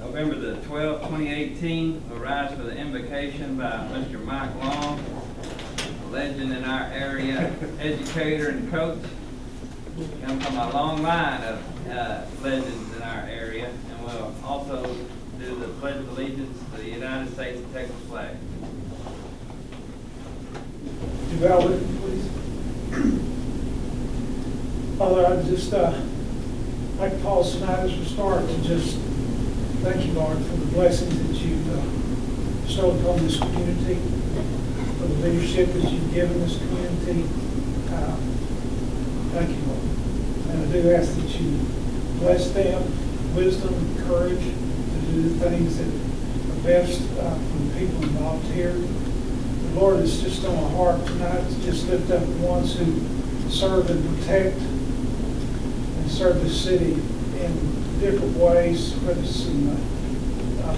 November the 12th, 2018, will rise for the invocation by Mr. Mike Long, a legend in our area, educator and coach. Come from a long line of legends in our area, and we'll also do the Pledge of Allegiance to the United States and Texas flag. Would you bow with me, please? Father, I'd just like to pause tonight as we start to just thank you, Lord, for the blessings that you've bestowed upon this community, for the leadership that you've given this community. Thank you, Lord. And I do ask that you bless them, wisdom, and courage to do the things that are best for the people involved here. The Lord, is just on my heart tonight to just lift up the ones who serve and protect and serve the city in different ways, whether it's in the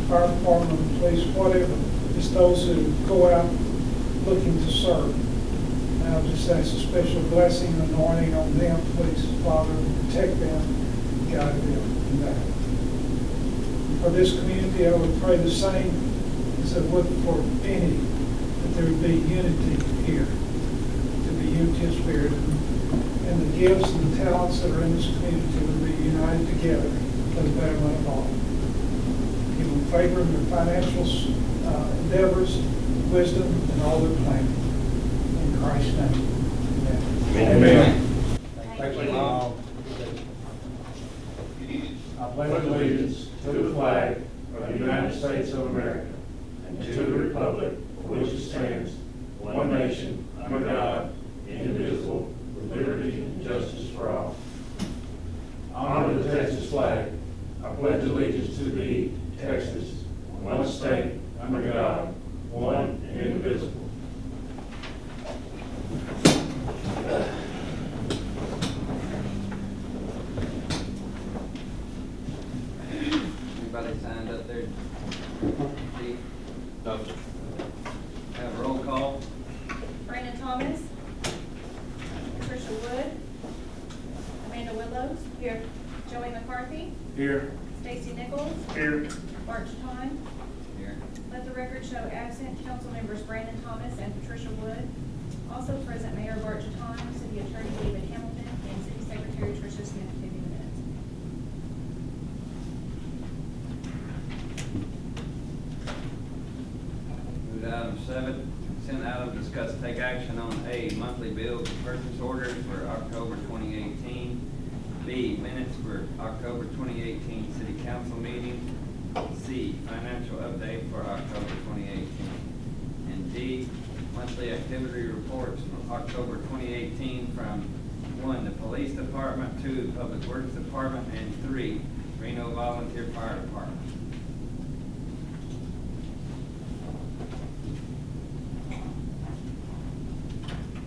fire department, the police, whatever. Just those who go out looking to serve. And I'll just ask a special blessing and anointing on them, please, Father, protect them, guide them in that. For this community, I would pray the same as I would for any, that there would be unity here, to be unity of spirit, and the gifts and the talents that are in this community would be united together for the betterment of all. Give them favor in their financial endeavors, wisdom, and all their planning. In Christ's name, amen. Amen. Thank you. I pledge allegiance to the flag of the United States of America and to the republic for which it stands, one nation, under God, indivisible, with liberty and justice for all. Honor the Texas flag. I pledge allegiance to thee, Texas, one state, under God, one and indivisible. Anybody signed up there? Steve? No. Have a roll call. Brandon Thomas. Patricia Wood. Amanda Willows. Here. Joey McCarthy. Here. Stacy Nichols. Here. Bart Todd. Here. Let the record show absent council members Brandon Thomas and Patricia Wood. Also present Mayor Bart Todd, City Attorney David Hamilton, and City Secretary Tricia Smith taking the minutes. Move to item 7, consent item, discuss take action on A, monthly bills and purchase orders for October 2018. B, minutes for October 2018 city council meeting. C, financial update for October 2018. And D, monthly activity reports for October 2018 from 1, the police department, 2, the public works department, and 3, Reno volunteer fire department.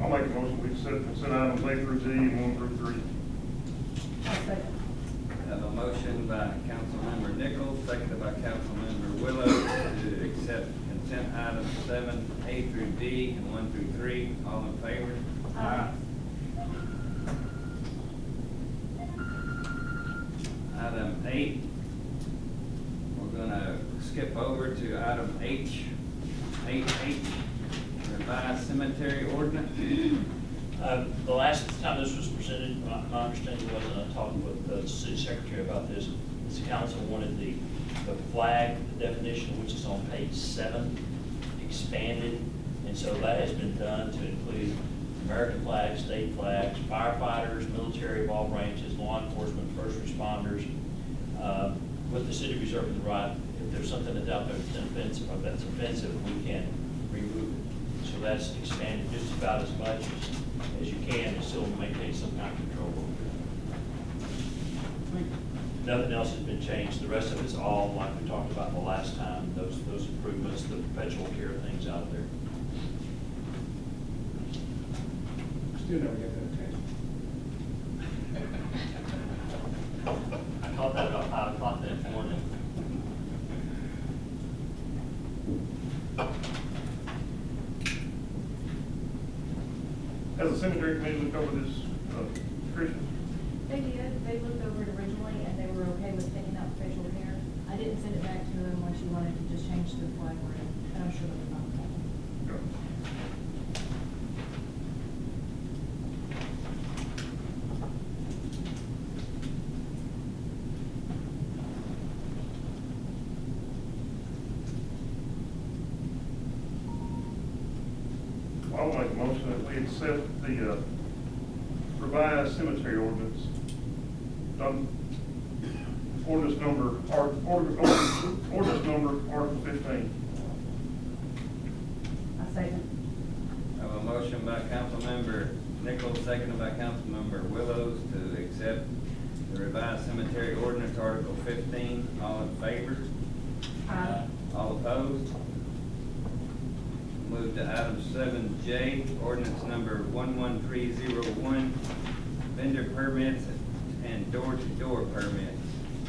I'll make a motion, we set consent items A through D and 1 through 3. Have a motion by Councilmember Nichols, seconded by Councilmember Willows to accept consent items 7A through D and 1 through 3. All in favor? Aye. Item 8, we're gonna skip over to item H, 8H, revised cemetery ordinance. The last time this was presented, my understanding was, and I talked with the city secretary about this, the council wanted the flag definition, which is on page 7, expanded. And so that has been done to include American flags, state flags, firefighters, military of all branches, law enforcement, first responders, with the city reserving the right, if there's something that's out there that's offensive, we can remove it. So that's expanded just about as much as you can and still maintain some kind of control over it. Nothing else has been changed. The rest of it's all like we talked about the last time, those improvements, the perpetual care things out there. Still never get that attention. I caught that about 5 o'clock that morning. Has the cemetery committee looked over this, Christian? They did. They looked over it originally and they were okay with taking out perpetual care. I didn't send it back you wanted to just change the flag around, and I'm sure they'll be fine with that. Okay. I'll make a motion that we accept the revised cemetery ordinance. Ordinance number, ordinance number, Article 15. I second. I have a motion by Councilmember Nichols, seconded by Councilmember Willows to accept the revised cemetery ordinance, Article 15. All in favor? Aye. All opposed? Move to item 7J, ordinance number 11301, vendor permits and door-to-door permits.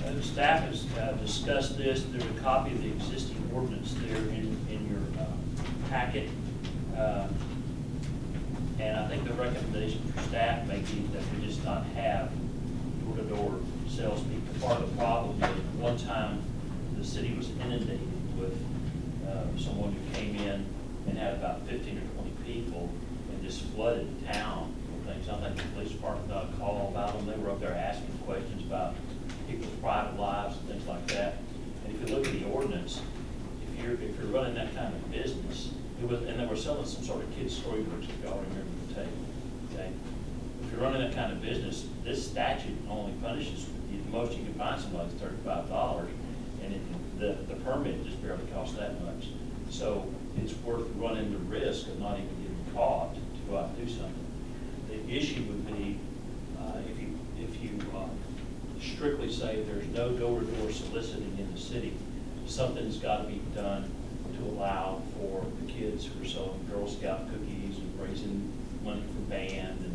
The staff has discussed this. There's a copy of the existing ordinance there in your packet. And I think the recommendation for staff may be that we just not have door-to-door salespeople. Part of the problem is, one time, the city was inundated with someone who came in and had about 15 or 20 people and just flooded the town with things. I think the police department got a call about them. They were up there asking questions about people's private lives and things like that. And if you look at the ordinance, if you're running that kind of business, and they were selling some sort of kids' storybooks, if y'all remember the tape, okay? If you're running that kind of business, this statute only punishes, the most you can find somebody is $35, and the permit just barely costs that much. So it's worth running the risk of not even getting caught to go out and do something. The issue would be, if you strictly say there's no door-to-door soliciting in the city, something's got to be done to allow for the kids who are selling Girl Scout cookies and raising money for band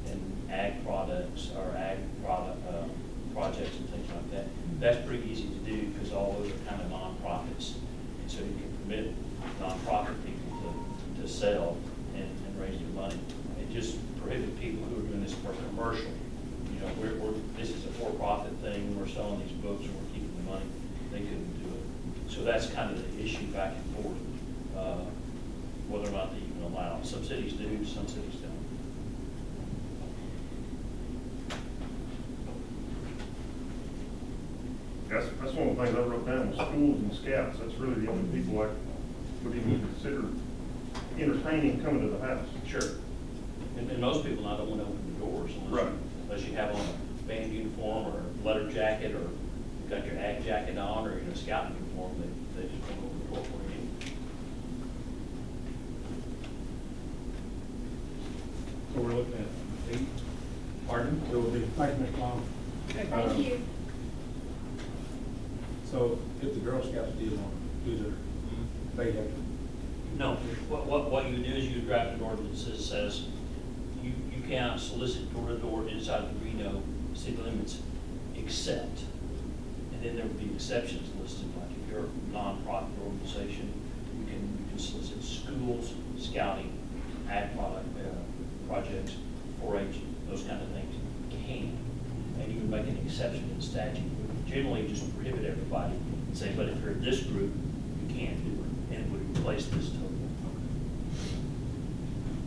and ag products or ag product projects and things like that. That's pretty easy to do because all those are kind of nonprofits, and so you can permit nonprofit people to sell and raise their money. It just prohibits people who are doing this for commercial. You know, this is a for-profit thing. We're selling these books and we're keeping the money. They couldn't do it. So that's kind of the issue back and forth, whether or not they even allow. Some cities do, some cities don't. That's one of the things I wrote down was schools and scouts. That's really the only people I would even consider entertaining coming to the house. Sure. And most people now don't want to open the doors unless you have on a band uniform or a leather jacket, or you've got your ag jacket on, or a scout uniform. They just don't open the door for you. So we're looking at 8. Pardon? So we'll be, thank you, Mr. Long. Thank you. So if the Girl Scouts did want to do their, they have to. No. What you do is you draft an ordinance that says you cannot solicit door-to-door inside the Reno city limits except, and then there would be exceptions listed, like if you're a nonprofit organization, you can solicit schools, scouting, ag product projects, 4-H, those kind of things. You can, and you would make an exception in statute. Generally, just prohibit everybody and say, but if you're this group, you can't do it, and it would replace this total.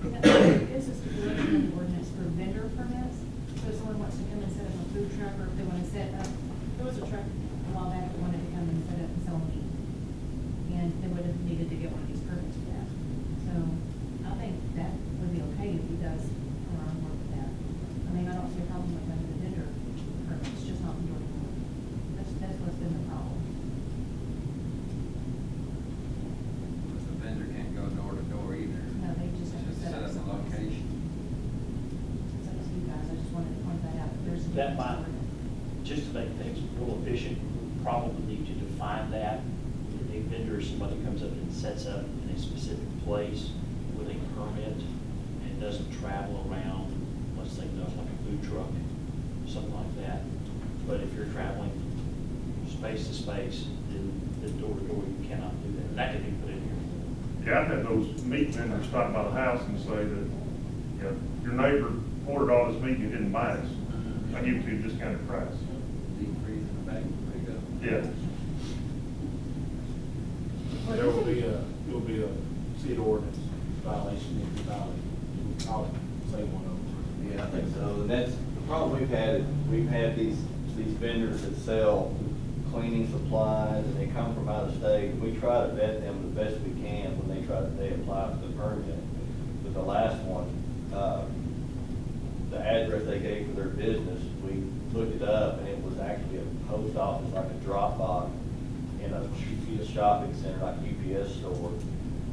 This is the ordinance for vendor permits. So if someone wants to come and set up a food truck, or if they want to set up, there was a truck a while back that wanted to come and set up and sell meat. And they would have needed to get one of these permits for that. So I think that would be okay if he does come around and work with that. I mean, I don't see a problem with having the vendor permits, just not the door to door. That's what's been the problem. The vendor can't go door to door either. No, they just have to set up the someplace. location. It's up to you guys, I just wanted to point that out. There's some That might, difference. just to make things real efficient, we probably need to define that. A vendor, somebody comes up and sets up in a specific place with a permit and doesn't travel around, let's say, like a food truck, something like that. But if you're traveling space to space, then door to door, you cannot do that. And that can be put in here. Yeah, I've had those meat vendors stop by the house and say that, you know, your neighbor ordered all this meat and you didn't buy it. I give it to you at a discounted price. Deep freeze in the bag, there you go. Yeah. There will be a city ordinance violation if you violate. I'll say one of them. Yeah, I think so, and that's the problem we've had these vendors that sell cleaning supplies, and they come from out of state, and we try to vet them the best we can when they apply for the permit. But the last one, the address they gave for their business, we looked it up, and it was actually a post office, like a drop box in a shopping center, like UPS store.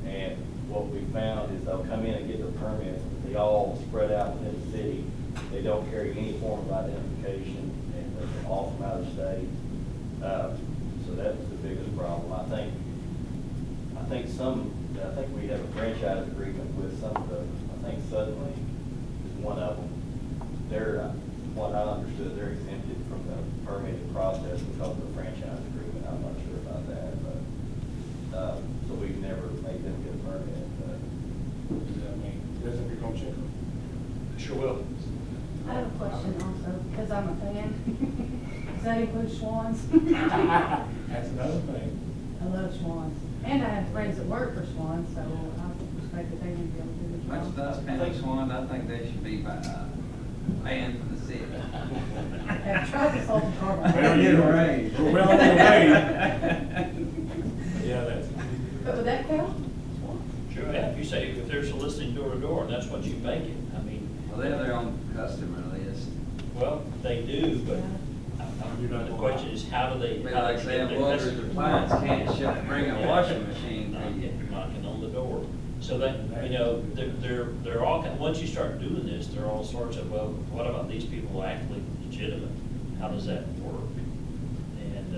And what we found is they'll come in and get their permits, but they all spread out within the city. They don't carry any form of identification, and they're all from out of state. So that's the biggest problem. I think we have a franchise agreement with some of the, I think Suddenly is one of them. They're, what I understood, they're exempted from the permitting process because of the franchise agreement. I'm not sure about that, but, so we've never made them get a permit, but. Does that mean, doesn't you're gonna check them? Sure will. I have a question also, because I'm a fan. Does that include Schwann's? That's another thing. I love Schwann's. And I have friends that work for Schwann's, so I respect that they need to be able to do the Much job. as us paying Swan, I think they should be banned from the city. I've tried to solve the problem. Well, you know, we're well on the way. Yeah, that's. But would that count? Sure, yeah, if you say, if they're soliciting door to door, and that's what you make it, I mean. Well, they have their own customer list. Well, they do, but the question is, how do they? Be how like they saying get their Walter's customers? Appliance can't bring a washing machine to you. You're knocking on the door. So that, you know, they're all, once you start doing this, there are all sorts of, well, what about these people who are actually legitimate? How does that work? And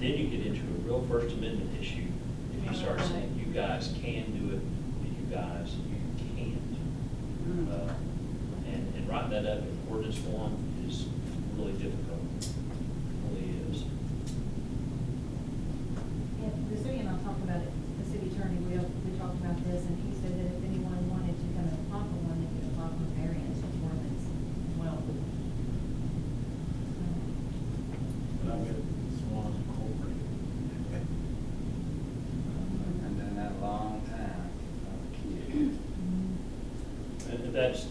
then you get into a real First Amendment issue. If you start saying, you guys can do it, and you guys, you can't. And writing that up in ordinance form is really difficult. It really is. Yeah, the city and I talked about it, the city attorney, we talked about this, and he said that if anyone wanted to come and apply for one, they could apply for a variance for this as well. But I bet Swan's Incorporated. I've done that a long time. I was a kid. And that's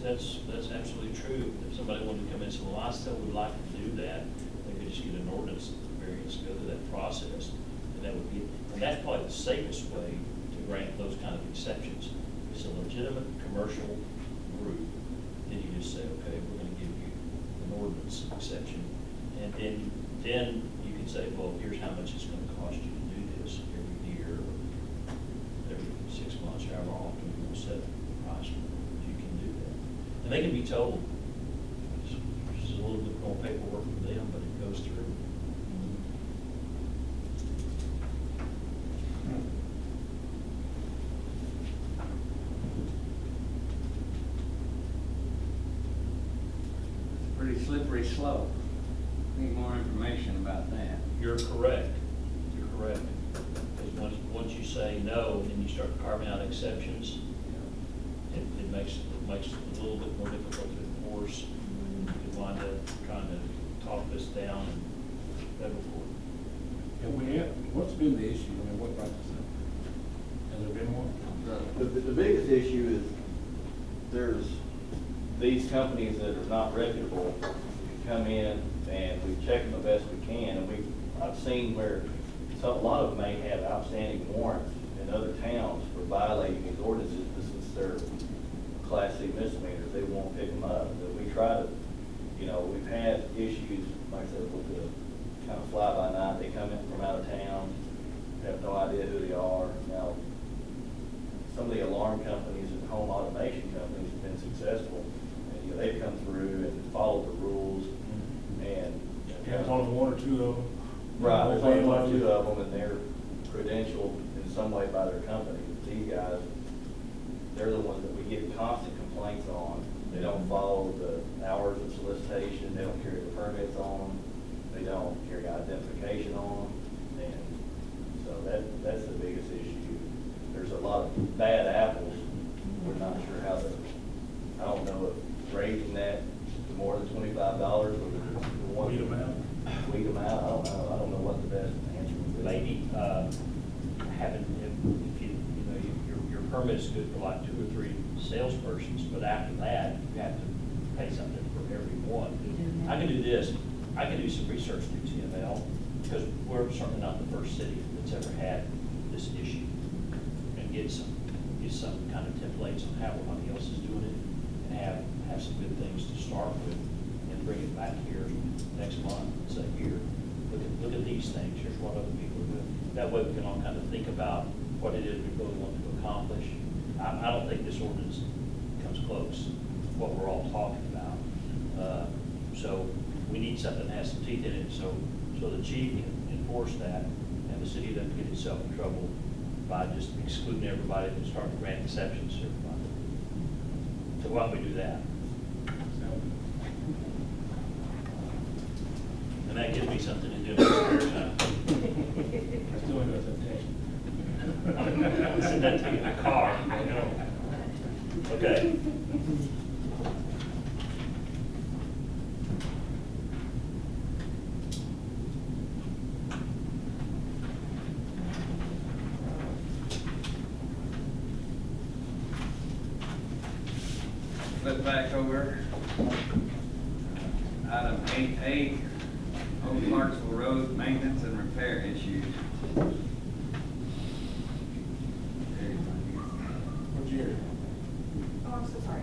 absolutely true. If somebody wanted to come in and say, well, I still would like to do that, they could just get an ordinance variance, go through that process. And that would be, and that's probably the safest way to grant those kind of exceptions. If it's a legitimate commercial group, then you just say, okay, we're gonna give you an ordinance exception. And then you can say, well, here's how much it's gonna cost you to do this every year, or every 6 months, however often you will set a price. You can do that. And they can be told, it's a little bit more paperwork for them, but it goes through. Pretty slippery slope. Need more information about that. You're correct. You're correct. Because once you say no, and you start carving out exceptions, it makes it a little bit more difficult to enforce. You could wind up trying to talk this down in federal court. And what's been the issue? I mean, what brought this up? Has there been one? The biggest issue is there's these companies that are not reputable come in, and we check them the best we can, and I've seen where a lot of them may have outstanding warrants in other towns for violating these ordinances, but since they're Class C misdemeanors, they won't pick them up. But we try to, we've had issues, like I said, with the kind of fly-by-night, they come in from out of town, have no idea who they are. Now, some of the alarm companies and home automation companies have been successful. And, they've come through and followed the rules, and. Yeah, it's only one or two of them. Right, there's only one or two of them, and they're credentialed in some way by their company. These guys, they're the ones that we get constant complaints on. They don't follow the hours of solicitation, they don't carry the permits on them, they don't carry identification on them, and so that's the biggest issue. There's a lot of bad apples. We're not sure how to, I don't know if raising that to more than $25 or the one. Weed them out. Weed them out, I don't know what the best answer would be. Maybe, permit is good for like 2 or 3 salespersons, but after that, you have to pay something for everyone. You do now. I can do this, I can do some research through TML, because we're certainly not the first city that's ever had this issue, and get some kind of templates on how everybody else is doing it, and have some good things to start with, and bring it back here next month, and say, here, look at these things, here's what other people are doing. That way we can all kind of think about what it is we really want to accomplish. I don't think this ordinance comes close to what we're all talking about. So we need something that has some teeth in it, so the chief can enforce that, and the city doesn't get itself in trouble by just excluding everybody and starting to grant exceptions to everybody. So why don't we do that? And that gives me something to do in my spare time. That's doing us I'll send that to you in the car. Okay. Flip back over. Item 8A, Old Clarksville Road maintenance and repair issues. What's your? Oh, I'm so sorry.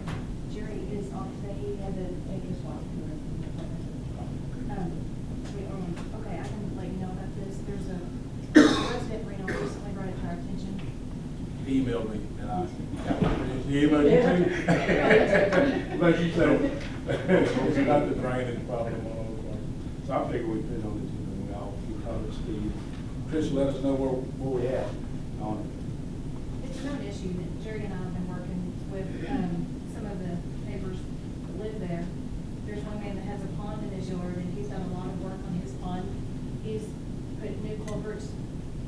Jerry is off today. He had to take his wife to an appointment. Okay, I can let you know about this. There's a resident in Reno recently brought it to our attention. He emailed me, and I, he emailed you too? Like you said, it's not the drainage problem on Old Clarksville. So I figured we'd put it on the agenda, and we all, we covered Steve. Trish, let us know where we at on it. It's a known issue that Jerry and I have been working with some of the neighbors that live there. There's one man that has a pond in his yard, and he's done a lot of work on his pond. He's put new culverts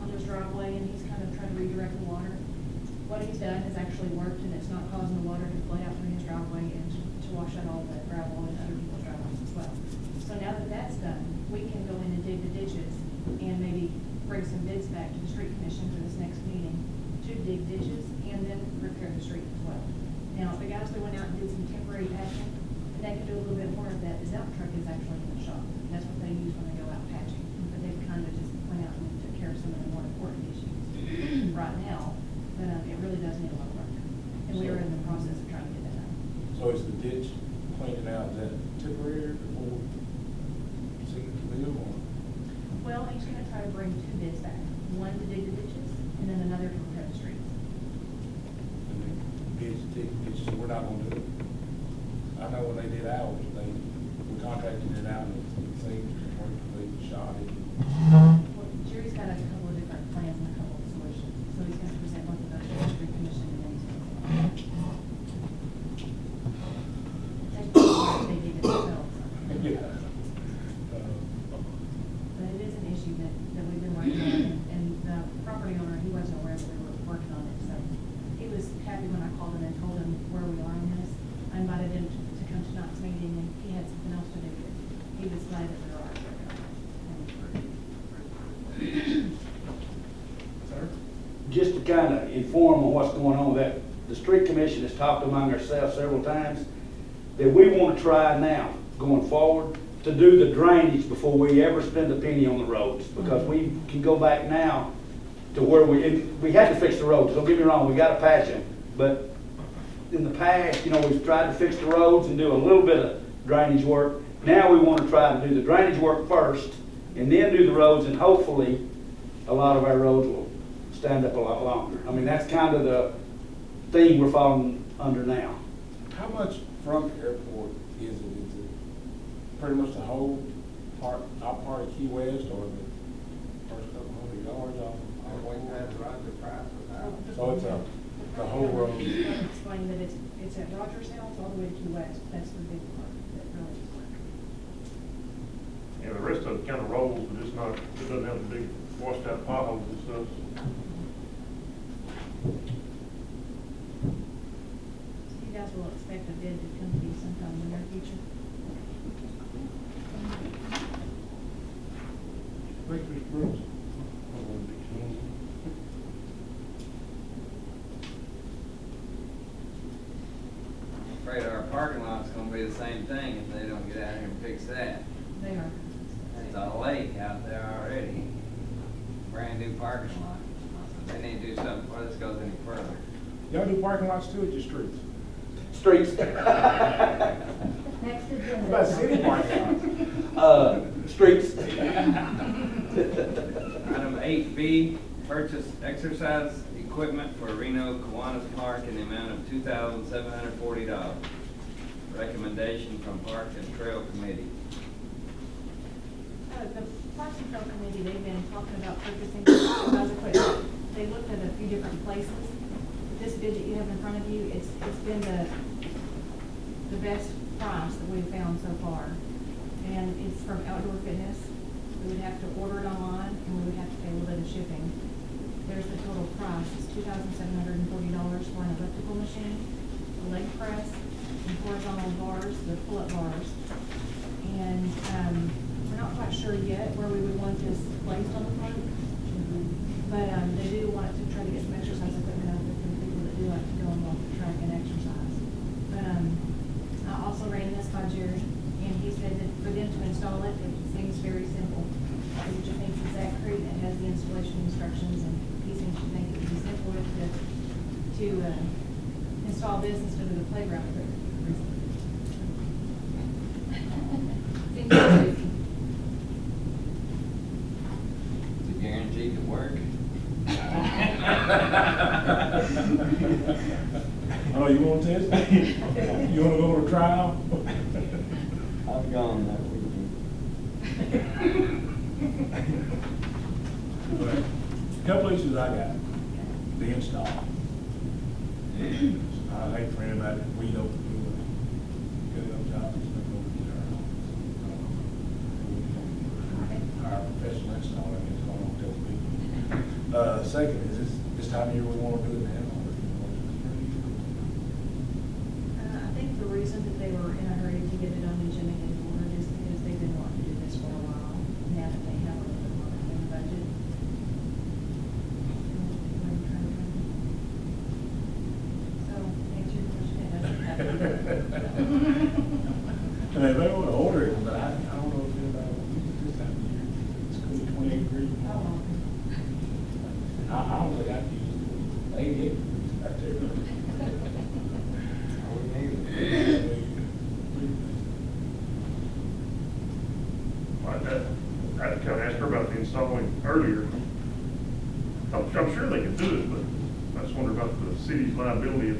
on his driveway, and he's kind of trying to redirect the water. What he's done has actually worked, and it's not causing the water to flow out through his driveway and to wash out all the gravel and other people's driveways as well. So now that that's done, we can go in and dig the ditches and maybe bring some bids back to the street commission for this next meeting to dig ditches and then repair the street as well. Now, the guys that went out and did some temporary patching, and they could do a little bit more of that, the dump truck is actually in the shop. That's what they use when they go out patching, but they kind of just went out and took care of some of the more important issues right now, but it really does need a lot of work. And we are in the process of trying to get that done. So is the ditch cleaning out, is that temporary before seeing the bill or? Well, he's gonna try to bring 2 bids back, one to dig the ditches and then another to repair the streets. And then ditch, so we're not gonna do it. I know when they did ours, we contracted it out and it seemed to work, they shot it. Well, Jerry's got a couple of different plans and a couple of solutions, so he's gonna present one of those to the street commission and then he's gonna. They did it themselves. Yeah. But it is an issue that we've been working on, and the property owner, he wasn't aware that we were working on it, so he was happy when I called him and told him where we are on this. I invited him to come to tonight's meeting, and he had something else to do, but he was glad that we were already working on it. Sir? Just to kind of inform on what's going on, that the street commission has talked among ourselves several times, that we want to try now, going forward, to do the drainage before we ever spend a penny on the roads, because we can go back now to where we had to fix the roads, don't get me wrong, we got to patch them, but in the past, we've tried to fix the roads and do a little bit of drainage work. Now we want to try to do the drainage work first, and then do the roads, and hopefully, a lot of our roads will stand up a lot longer. I mean, that's kind of the theme we're falling under now. How much from the airport is it? Is it pretty much the whole part, out part of Key West, or the first couple hundred yards off? So it's the whole road. Explain that it's at Rogers House all the way to Key West, that's the big part that really is working. Yeah, the rest of it kind of rolls, but it's not, it doesn't have the big washed out potholes and stuff. So you guys will expect a bid to come to you sometime in the near future? Thanks, Mr. Brooks. be the same thing if they don't get out here and fix that. They are. There's a lake out there already, brand new parking lot. They need to do something before this goes any further. Y'all do parking lots too, or just streets? Streets. Next What agenda. about city parking lots? Streets. Item 8B, purchase exercise equipment for Reno Kiwanis Park in the amount of $2,740. Recommendation from Park and Trail Committee. The Parks and Trail Committee, they've been talking about purchasing exercise equipment. They looked at a few different places. This bid that you have in front of you, it's been the best price that we've found so far. And it's from Outdoor Fitness. We would have to order it online, and we would have to pay a little bit of shipping. There's the total price. It's $2,740 for an elliptical machine, a leg press, and horizontal bars, the pull-up bars. And we're not quite sure yet where we would want this placed on the park. But they do want to try to get some exercise equipment out there for the people that do like to go and walk the track and exercise. But I also ran this by Jerry, and he said that for them to install it, it seems very simple. He just thinks it's accurate, it has the installation instructions, and he seems to think it would be simpler to install this instead of the playground equipment. Seems pretty easy. Is it guaranteed to work? Oh, you want to test it? You want to go to trial? I've gone that weekend. But a couple issues I got, the install. I hate for anybody that we don't do a good enough job and stuff over there. Our professional installer is going to tell people. Second, is this time of year we want to do it now? I think the reason that they were in a hurry to get it on the agenda and ordered is because they've been wanting to do this for a while, now that they have a little bit more money in the budget. So, to answer your question, it doesn't happen. And they may want to order it, but I don't know if anybody will use it this time of year. It's going to be 28 degrees. How long? I don't think I'd use it. 88 degrees back there. I wouldn't either. I kind of asked her about the installing earlier. I'm sure they could do it, but I just wonder about the city's liability if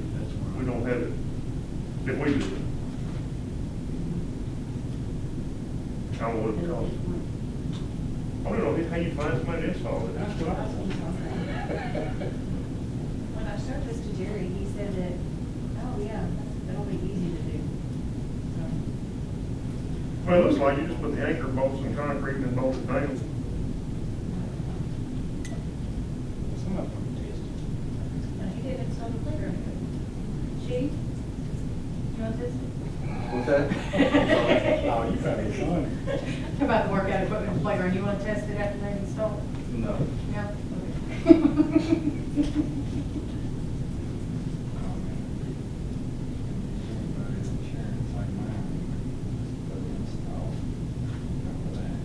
we don't have it, if we do it. I don't know what it costs. I don't know how you find somebody to install it. That's what I thought. When I showed this to Jerry, he said that, oh yeah, that'll be easy to do. So, Well, it looks like you just put the anchor bolts in concrete and then bolt it down. Some of them test it. and he did install the playground equipment. Chief, you want this? What's that? Oh, you found it funny. About the workout equipment in the playground, you want to test it after they install it? No. No? Insurance like mine. But install. Remember that.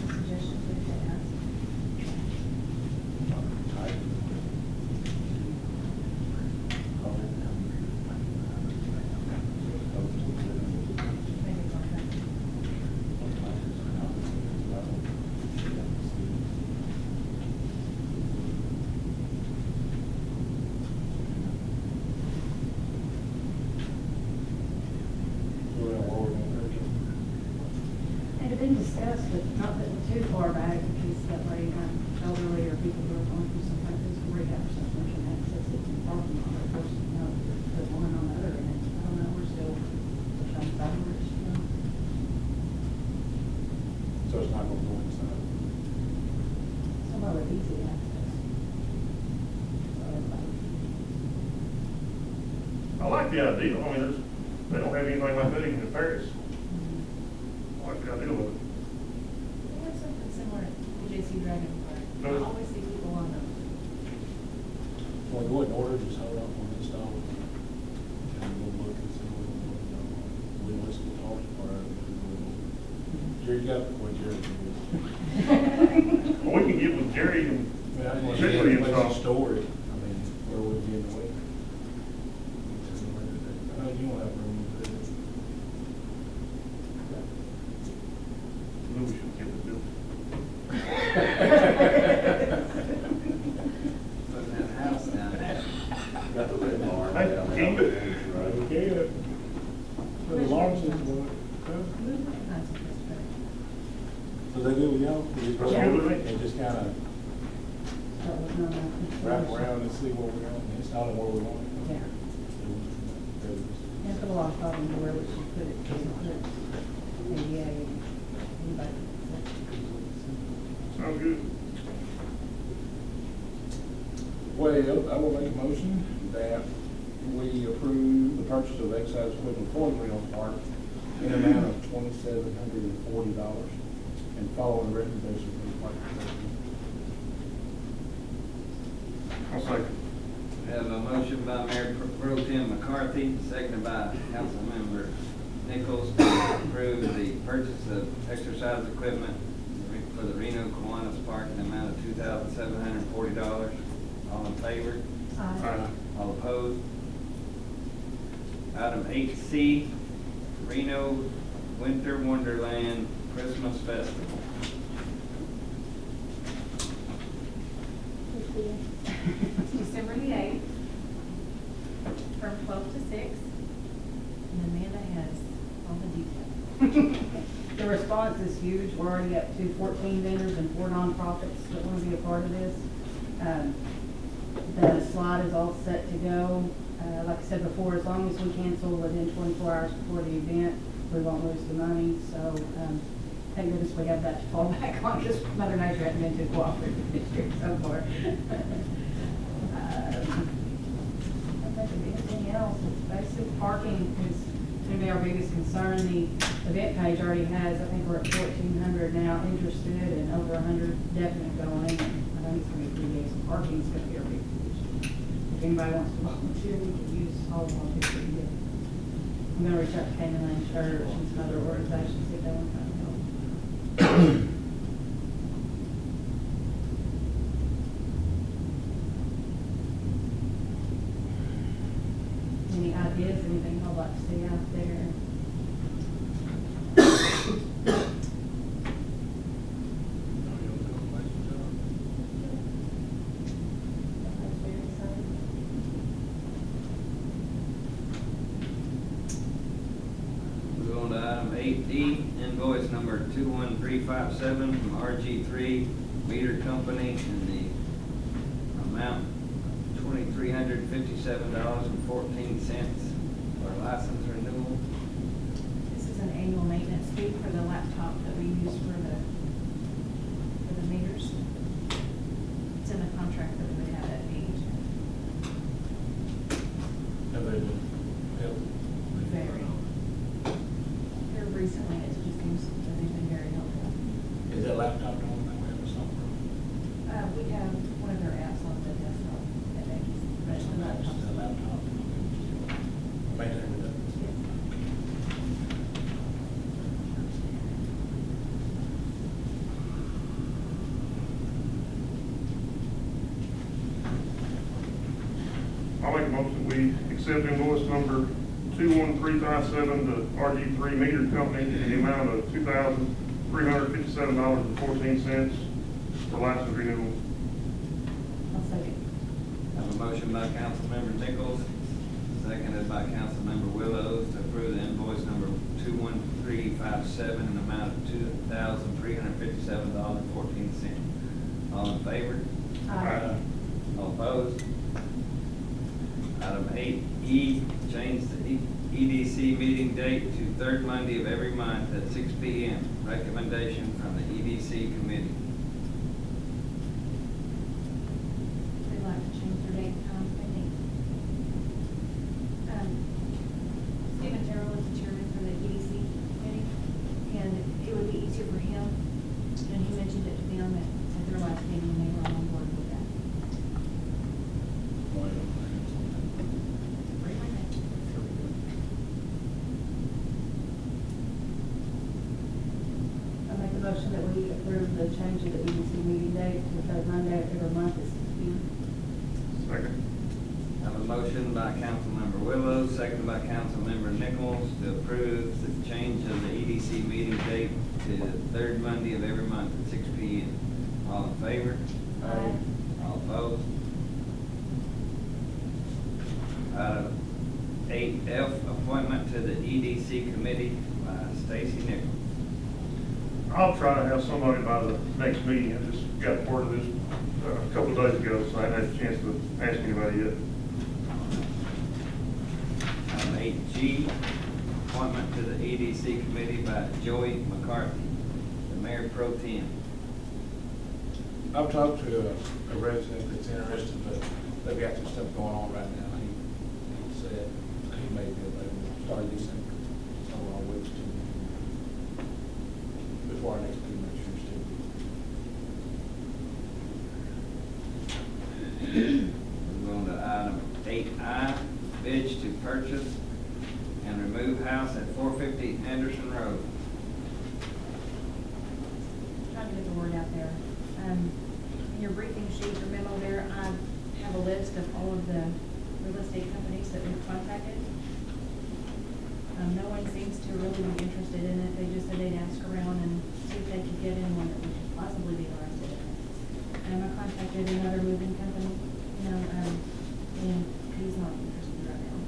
Suggestions we could ask. Maybe contract. It had been discussed, but not putting too far back, because that way, elderly or people who are going through some kind of physical rehab or something can access it in the parking lot, of course, put one on the other end. I don't know, we're still trying backwards, So it's not going to go inside. Somewhere with easy access. For everybody. I like the idea. I mean, they don't have anything like that even in Paris. I like the idea of it. We have something similar at PJC Dragon Park. I always see people on those. Well, go ahead and order, just hold up on the install. Jerry got what Jerry Well, we can get with Jerry and did. I want to officially see install. store it. I mean, where would it be in the way? I know you won't have room to do it. Maybe we should get the building. Putting that house down there. Got the red barn. Hey, King. Okay. The alarm system, so they good with y'all? They just- Yeah. They just kind of wrap around and see where we're going, and install it where we want it. Yeah. And put a lot of thought into where we should put it, because it puts ADA and anybody. Sounds good. Well, I will make a motion that we approve the purchase of exercise equipment for the Reno Park in an amount of $2,740 and following the recommendation from the park commission. I'll second. We have a motion by Mayor Pro Tem McCarthy, seconded by Councilmember Nichols to approve the purchase of exercise equipment for the Reno Kiwanis Park in the amount of $2,740. All in favor? All opposed? Item 8C, Reno Winter Wonderland Christmas Festival. It's December the 8th, from 12 to 6, and Amanda has all the details. The response is huge. We're already up to 14 vendors and 4 nonprofits that want to be a part of this. The slide is all set to go. Like I said before, as long as we cancel within 24 hours before the event, we won't lose the money. So thank goodness we have that to fall back on, because Mother Nature hasn't been too cooperative this year so far. I don't think of anything else. Basic parking is going to be our biggest concern. The event page already has, I think we're at 1,400 now interested and over 100 definite going. And I think it's going to be 3 days. Parking is going to be our big issue. If anybody wants to volunteer, we can use all the volunteers we can get. I'm going to reach out to Canaan Lane Church and some other organizations, see if they want to come help. Any ideas, anything I'd like to see out there? Everybody's very excited. We're going to item 8D, invoice number 21357 from RG3 Meter Company in the amount of $2,357.14 for license renewal. This is an annual maintenance fee for the laptop that we use for the meters. It's in the contract that we have that page. Have they been helpful? Very. Here recently, it just seems that they've been very helpful. Is that laptop the only thing we have to solve? We have one of their apps on the desktop that they use, but the laptop. Just a laptop. Maintain it. I'll make a motion, we accept invoice number 21357 to RG3 Meter Company in the amount of $2,357.14 for license renewal. I'll second. Have a motion by Councilmember Nichols, seconded by Councilmember Willows to approve the invoice number 21357 in the amount of $2,357.14. All in favor? Aye. All opposed? Item 8E, change the EDC meeting date to third Monday of every month at 6 p.m. Recommendation from the EDC committee. They'd like to change their date and time if they need. Stephen Terrell is the chairman for the EDC committee, and it would be easier for him, and he mentioned it to them at their last meeting, and they were on board with that. Bring my name. a motion that we approve the change of the EDC meeting date to the third Monday of every month at 6 p.m. Second. I have a motion by Councilmember Willows, second by Councilmember Nichols to approve the change of the EDC meeting date to the third Monday of every month at 6 p.m. All in favor? Aye. All opposed? Item 8F, appointment to the EDC committee by Stacy Nichols. I'll try to have somebody by the next meeting. I just got word of this a couple of days ago, so I haven't had a chance to ask anybody yet. Item 8G, appointment to the EDC committee by Joey McCarthy, the mayor pro tem. I've talked to a resident that's interested, but they've got some stuff going on right now. He said he may be available, start this in somewhere on Wednesday. Before our next meeting, make sure still. We're going to item 8I, bids to purchase and remove house at 450 Anderson Road. Trying to get the word out there. In your briefing sheet or memo there, I have a list of all of the real estate companies that we've contacted. No one seems to really be interested in it. They just said they'd ask around and see if they could get in one that we could possibly be interested in. I contacted another moving company, and he's not interested right now.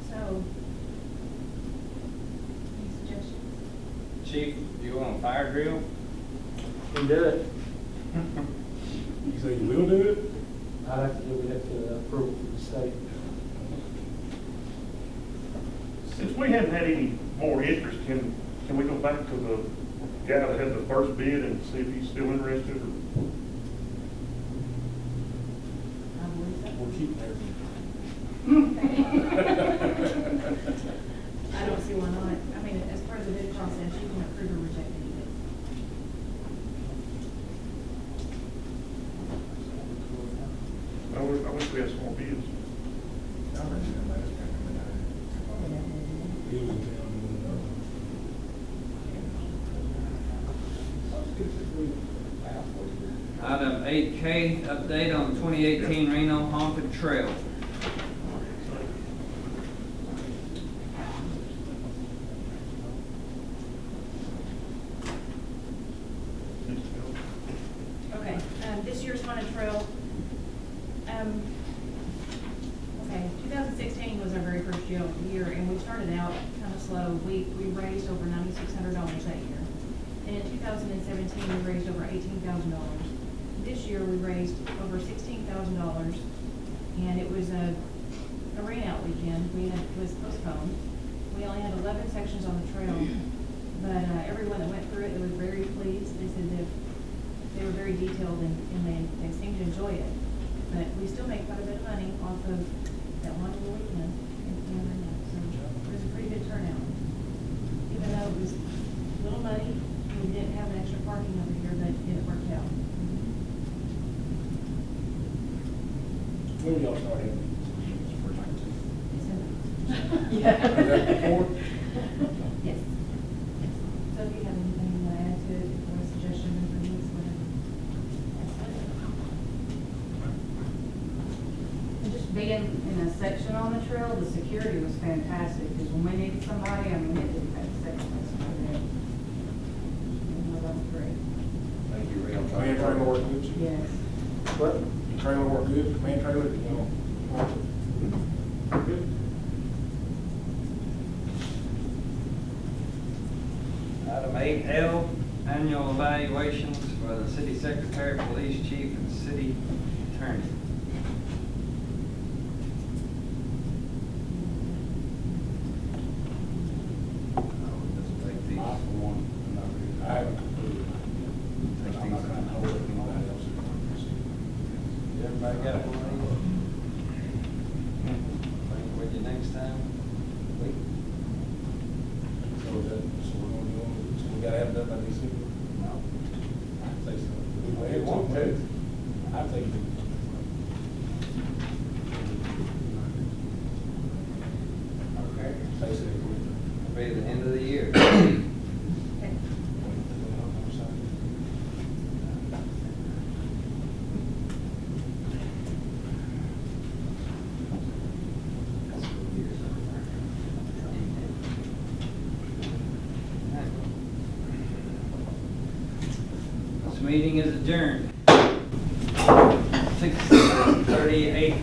So, any suggestions? Chief, you want a fire drill? Can do it. You say you will do it? I'd have to do, we have to approve from the state. Since we haven't had any more interest, can we go back to the guy that had the first bid and see if he's still interested? Or I believe so. We'll keep there. I don't see why not. I mean, as part of the bid process, you can approve or reject any bid. I wish we had some more bids. He was in town Item 8K, update on 2018 Reno Haunted Trail. Okay, this year's haunted trail, okay, 2016 was our very first year, and we started out kind of slow. We raised over $9,600 that year. And in 2017, we raised over $18,000. This year, we raised over $16,000, and it was a rain-out weekend. It was postponed. We only had 11 sections on the trail, but everyone that went through it, they were very pleased. They said that they were very detailed, and they seemed to enjoy it. But we still make quite a bit of money off of that one little weekend in Reno. So it was a pretty good turnout. Even though it was little money, we didn't have an extra parking over here, but it worked out. When y'all started? Yeah. Was that before? Yes. Yes. So if you have anything you want to add to it, or a suggestion, improvements, whatever. And just being in a section on the trail, the security was fantastic, because when we needed somebody, I mean, it didn't take a second. That was great. Thank you, Real. Command trailer work good? Yes. What? Your trailer work good, command trailer, you know? Good. Item 8L, annual evaluations for the city secretary, police chief, and city attorney. I'll just take these. I, for one, am not really- I haven't completed mine. I'm not trying to hold up anybody else. Everybody got one of these? Bring it with you next time. So is that, so we're gonna do them, so we gotta have it done by December? No. I'd say so. Well, you want to. I think. Okay. Say so. Be the end of the year. meeting is adjourned. 6:38